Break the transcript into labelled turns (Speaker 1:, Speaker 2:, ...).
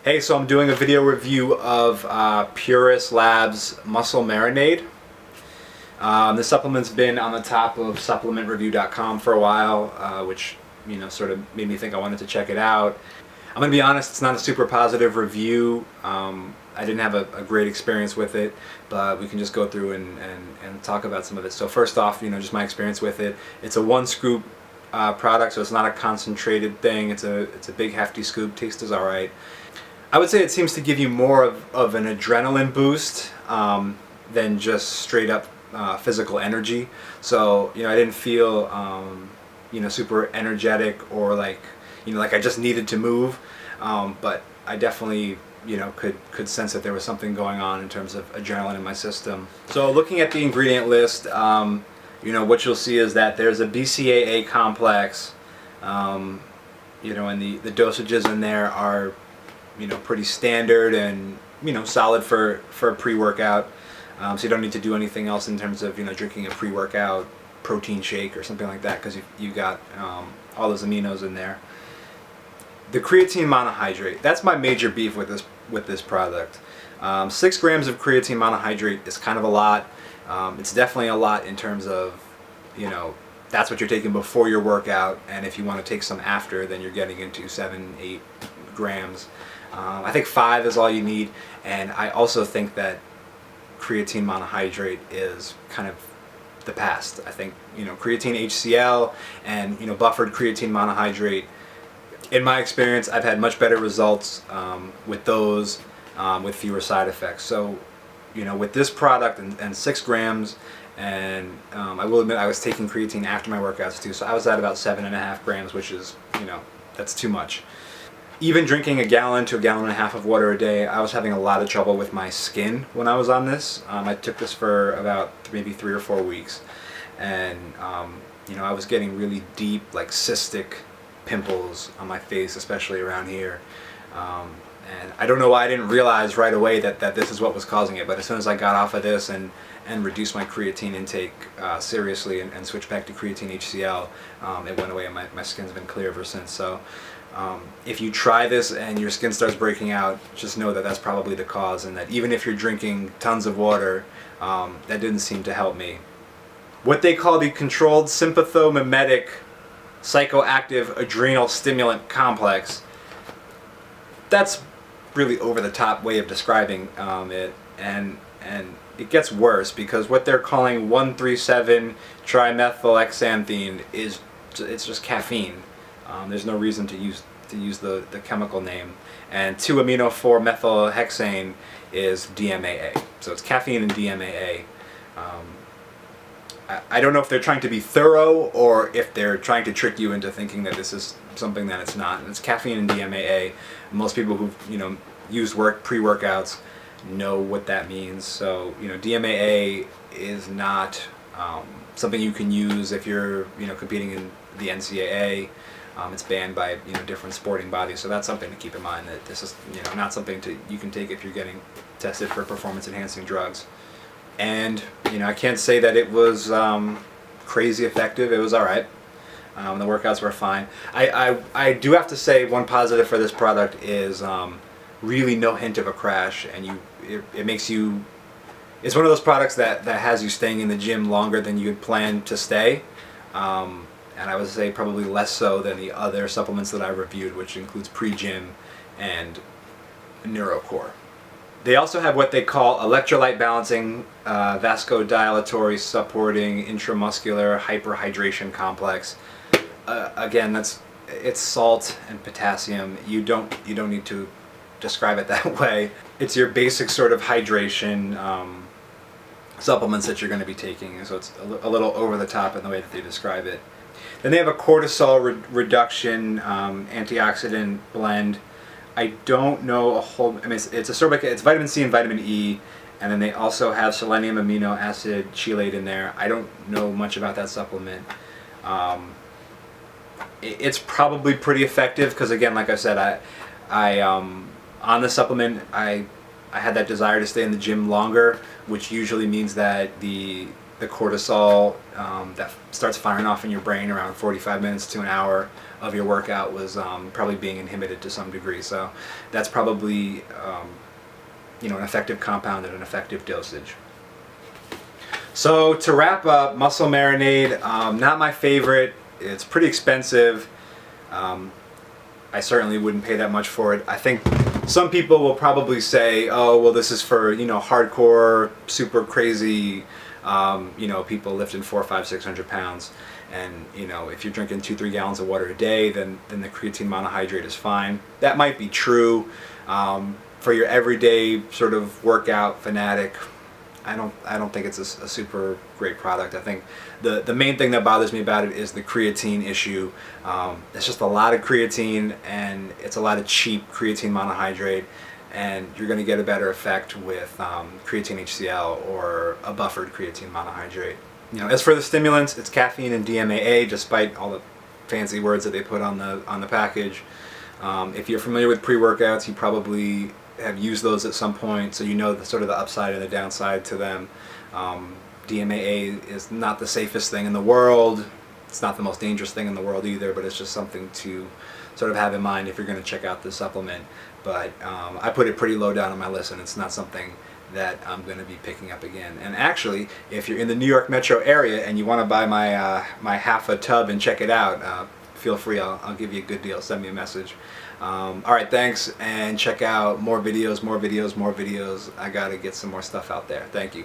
Speaker 1: Hey, so I'm doing a video review of Purus Labs Muscle Marinade. This supplement's been on the top of supplementreview.com for a while, which sort of made me think I wanted to check it out. I'm gonna be honest, it's not a super positive review. I didn't have a great experience with it, but we can just go through and talk about some of it. So first off, just my experience with it. It's a one scoop product, so it's not a concentrated thing. It's a big hefty scoop. Taste is all right. I would say it seems to give you more of an adrenaline boost than just straight up physical energy. So I didn't feel super energetic or like I just needed to move, but I definitely could sense that there was something going on in terms of adrenaline in my system. So looking at the ingredient list, what you'll see is that there's a BCAA complex, and the dosages in there are pretty standard and solid for a pre-workout. So you don't need to do anything else in terms of drinking a pre-workout protein shake or something like that, because you got all those aminos in there. The creatine monohydrate, that's my major beef with this product. 6 grams of creatine monohydrate is kind of a lot. It's definitely a lot in terms of that's what you're taking before your workout, and if you want to take some after, then you're getting into 7-8 grams. I think 5 is all you need, and I also think that creatine monohydrate is kind of the past. I think creatine HCl and buffered creatine monohydrate, in my experience, I've had much better results with those, with fewer side effects. So with this product and 6 grams, and I will admit I was taking creatine after my workouts too, so I was at about 7.5 grams, which is that's too much. Even drinking 1 gallon to 1.5 gallons of water a day, I was having a lot of trouble with my skin when I was on this. I took this for about maybe 3 or 4 weeks, and I was getting really deep, like cystic pimples on my face, especially around here. And I don't know why I didn't realize right away that this is what was causing it, but as soon as I got off of this and reduced my creatine intake seriously and switched back to creatine HCl, it went away, and my skin's been clear ever since. So if you try this and your skin starts breaking out, just know that that's probably the cause, and that even if you're drinking tons of water, that didn't seem to help me. What they call the controlled sympathomimetic psychoactive adrenal stimulant complex, that's really over the top way of describing it, and it gets worse, because what they're calling 1,3,7 trimethylxanthine it's just caffeine. There's no reason to use the chemical name. And 2-amino-4-methylhexane is DMAA. So it's caffeine and DMAA. I don't know if they're trying to be thorough or if they're trying to trick you into thinking that this is something that it's not. It's caffeine and DMAA. Most people who've used pre-workouts know what that means. So DMAA is not something you can use if you're competing in the NCAA. It's banned by different sporting bodies, so that's something to keep in mind, that this is not something you can take if you're getting tested for performance enhancing drugs. And I can't say that it was crazy effective. It was all right. The workouts were fine. I do have to say one positive for this product is really no hint of a crash, and it makes you. It's one of those products that has you staying in the gym longer than you had planned to stay. And I would say probably less so than the other supplements that I reviewed, which includes Pre-Gym and NeuroCore. They also have what they call electrolyte balancing, vasodilatory supporting intramuscular hyperhydration complex. Again, it's salt and potassium. You don't need to describe it that way. It's your basic sort of hydration supplements that you're going to be taking, so it's a little over the top in the way that they describe it. Then they have a cortisol reduction antioxidant blend. I don't know a whole. I mean, it's ascorbic. It's vitamin C and vitamin E, and then they also have selenium amino acid chelate in there. I don't know much about that supplement. It's probably pretty effective, because again, like I said, I on the supplement I had that desire to stay in the gym longer, which usually means that the the cortisol that starts firing off in your brain around 45 minutes to an hour of your workout was probably being inhibited to some degree. So that's probably an effective compound at an effective dosage. So to wrap up, Muscle Marinade, not my favorite. It's pretty expensive. I certainly wouldn't pay that much for it. I think some people will probably say, oh, well, this is for, hardcore, super crazy, people lifting 400, 500, 600 pounds. And, if you're drinking 2-3 gallons of water a day, then the creatine monohydrate is fine. That might be true. For your everyday sort of workout fanatic, I don't think it's a super great product. I think the main thing that bothers me about it is the creatine issue. It's just a lot of creatine, and it's a lot of cheap creatine monohydrate, and you're going to get a better effect with creatine HCl or a buffered creatine monohydrate. As for the stimulants, it's caffeine and DMAA, despite all the fancy words that they put on the package. If you're familiar with pre-workouts, you probably have used those at some point, so the sort of the upside and the downside to them. DMAA is not the safest thing in the world. It's not the most dangerous thing in the world either, but it's just something to sort of have in mind if you're going to check out the supplement. But I put it pretty low down on my list, and it's not something that I'm going to be picking up again. And actually, if you're in the New York metro area and you want to buy my half a tub and check it out, feel free. I'll give you a good deal. Send me a message. Alright, thanks, and check out more videos. I gotta get some more stuff out there. Thank you.